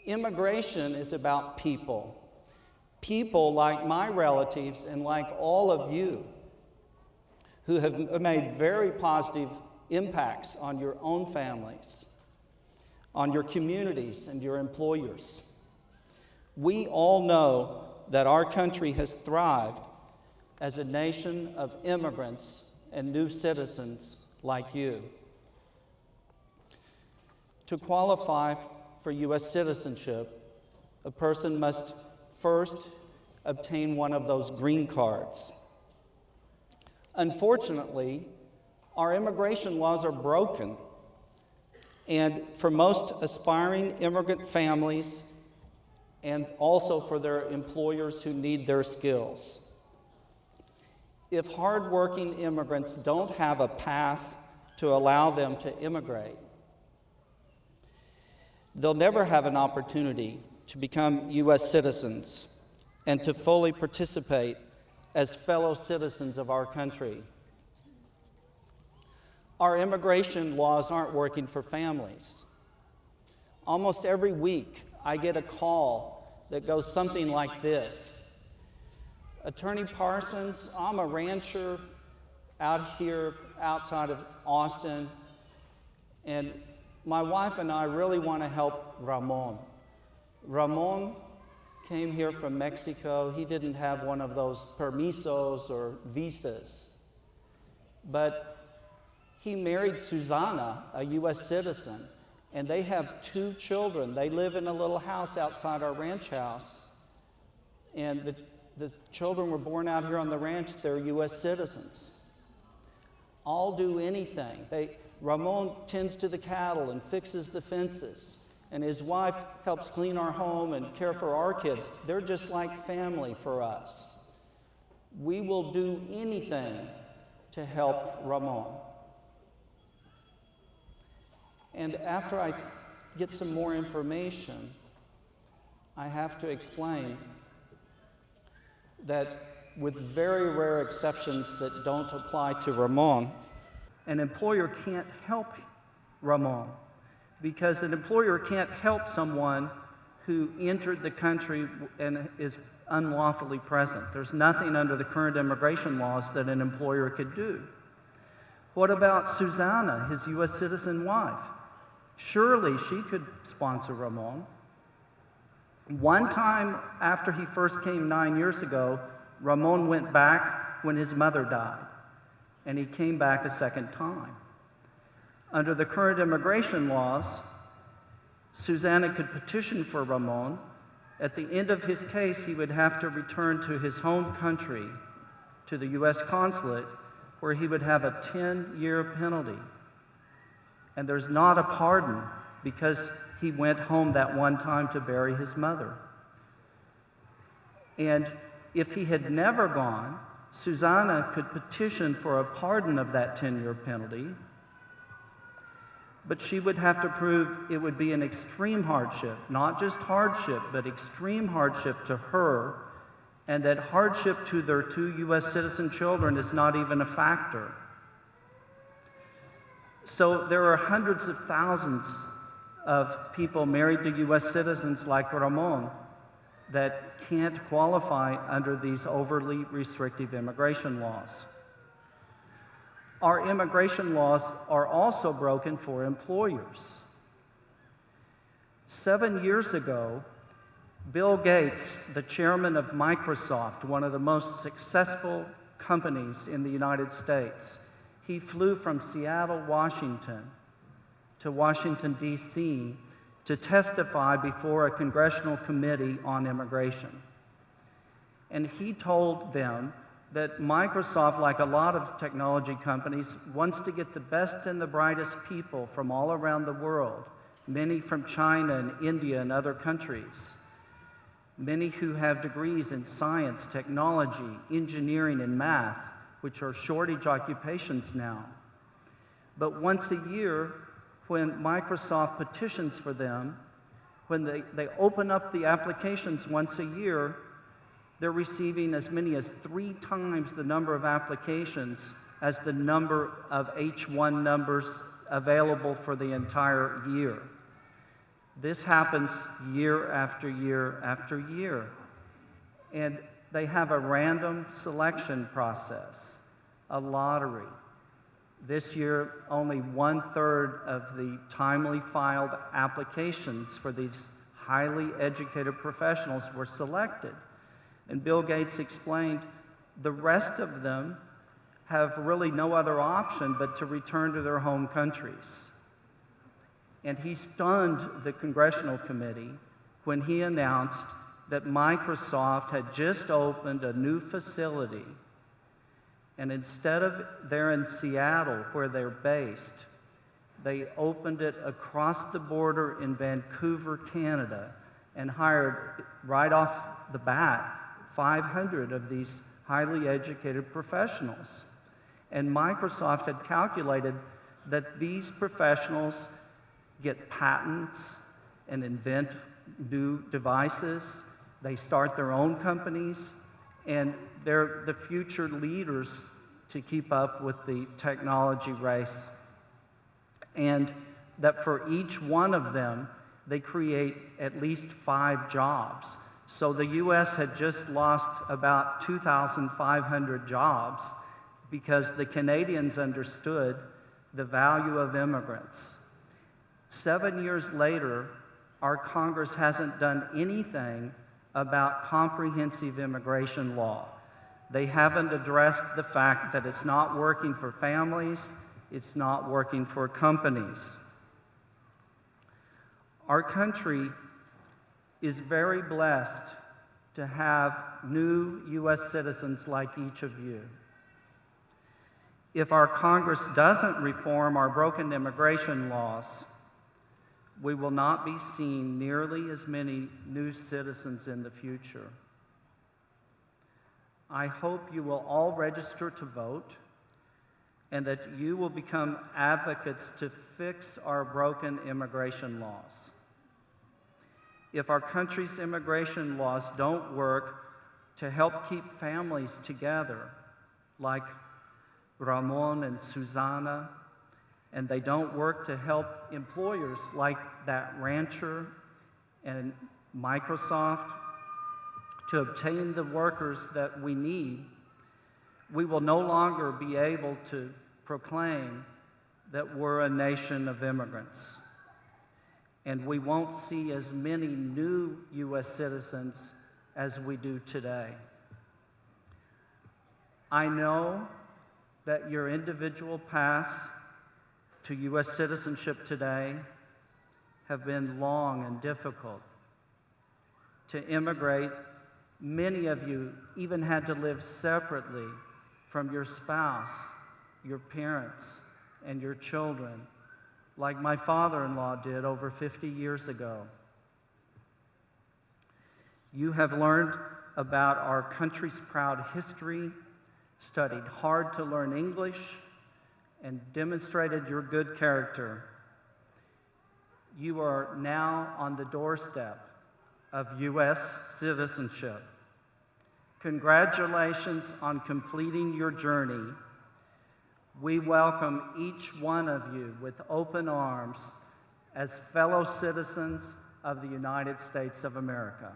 Immigration is about people. People like my relatives and like all of you who have made very positive impacts on your own families, on your communities and your employers. We all know that our country has thrived as a nation of immigrants and new citizens like you. To qualify for U.S. citizenship, a person must first obtain one of those green cards. Unfortunately, our immigration laws are broken, and for most aspiring immigrant families, and also for their employers who need their skills. If hardworking immigrants don't have a path to allow them to immigrate, they'll never have an opportunity to become U.S. citizens and to fully participate as fellow citizens of our country. Our immigration laws aren't working for families. Almost every week, I get a call that goes something like this. Attorney Parsons, I'm a rancher out here outside of Austin, and my wife and I really want to help Ramon. Ramon came here from Mexico. He didn't have one of those permisos or visas, but he married Susana, a U.S. citizen, and they have 2 children. They live in a little house outside our ranch house, and the children were born out here on the ranch. They're U.S. citizens. I'll do anything. Ramon tends to the cattle and fixes the fences, and his wife helps clean our home and care for our kids. They're just like family for us. We will do anything to help Ramon. And after I get some more information, I have to explain that with very rare exceptions that don't apply to Ramon, an employer can't help Ramon because an employer can't help someone who entered the country and is unlawfully present. There's nothing under the current immigration laws that an employer could do. What about Susana, his U.S. citizen wife? Surely she could sponsor Ramon. One time after he first came 9 years ago, Ramon went back when his mother died, and he came back a second time. Under the current immigration laws, Susana could petition for Ramon. At the end of his case, he would have to return to his home country, to the U.S. consulate, where he would have a 10-year penalty. And there's not a pardon because he went home that one time to bury his mother. And if he had never gone, Susana could petition for a pardon of that 10-year penalty, but she would have to prove it would be an extreme hardship, not just hardship, but extreme hardship to her, and that hardship to their 2 U.S. citizen children is not even a factor. So there are hundreds of thousands of people married to U.S. citizens like Ramon that can't qualify under these overly restrictive immigration laws. Our immigration laws are also broken for employers. 7 years ago, Bill Gates, the chairman of Microsoft, one of the most successful companies in the United States, he flew from Seattle, Washington, to Washington, D.C. to testify before a congressional committee on immigration. And he told them that Microsoft, like a lot of technology companies, wants to get the best and the brightest people from all around the world, many from China and India and other countries, many who have degrees in science, technology, engineering, and math, which are shortage occupations now. But once a year, when Microsoft petitions for them, when they open up the applications once a year, they're receiving as many as 3 times the number of applications as the number of H-1 numbers available for the entire year. This happens year after year after year. And they have a random selection process, a lottery. This year, only 1/3 of the timely filed applications for these highly educated professionals were selected. And Bill Gates explained the rest of them have really no other option but to return to their home countries. And he stunned the Congressional Committee when he announced that Microsoft had just opened a new facility, and instead of there in Seattle, where they're based, they opened it across the border in Vancouver, Canada, and hired right off the bat 500 of these highly educated professionals. And Microsoft had calculated that these professionals get patents and invent new devices. They start their own companies, and they're the future leaders to keep up with the technology race. And that for each one of them, they create at least 5 jobs. So the US had just lost about 2,500 jobs because the Canadians understood the value of immigrants. 7 years later, our Congress hasn't done anything about comprehensive immigration law. They haven't addressed the fact that it's not working for families, it's not working for companies. Our country is very blessed to have new U.S. citizens like each of you. If our Congress doesn't reform our broken immigration laws, we will not be seeing nearly as many new citizens in the future. I hope you will all register to vote and that you will become advocates to fix our broken immigration laws. If our country's immigration laws don't work to help keep families together, like Ramon and Susanna, and they don't work to help employers like that rancher and Microsoft to obtain the workers that we need, we will no longer be able to proclaim that we're a nation of immigrants. And we won't see as many new U.S. citizens as we do today. I know that your individual paths to U.S. citizenship today have been long and difficult. To immigrate, many of you even had to live separately from your spouse, your parents, and your children, like my father-in-law did over 50 years ago. You have learned about our country's proud history, studied hard to learn English, and demonstrated your good character. You are now on the doorstep of U.S. citizenship. Congratulations on completing your journey. We welcome each one of you with open arms as fellow citizens of the United States of America.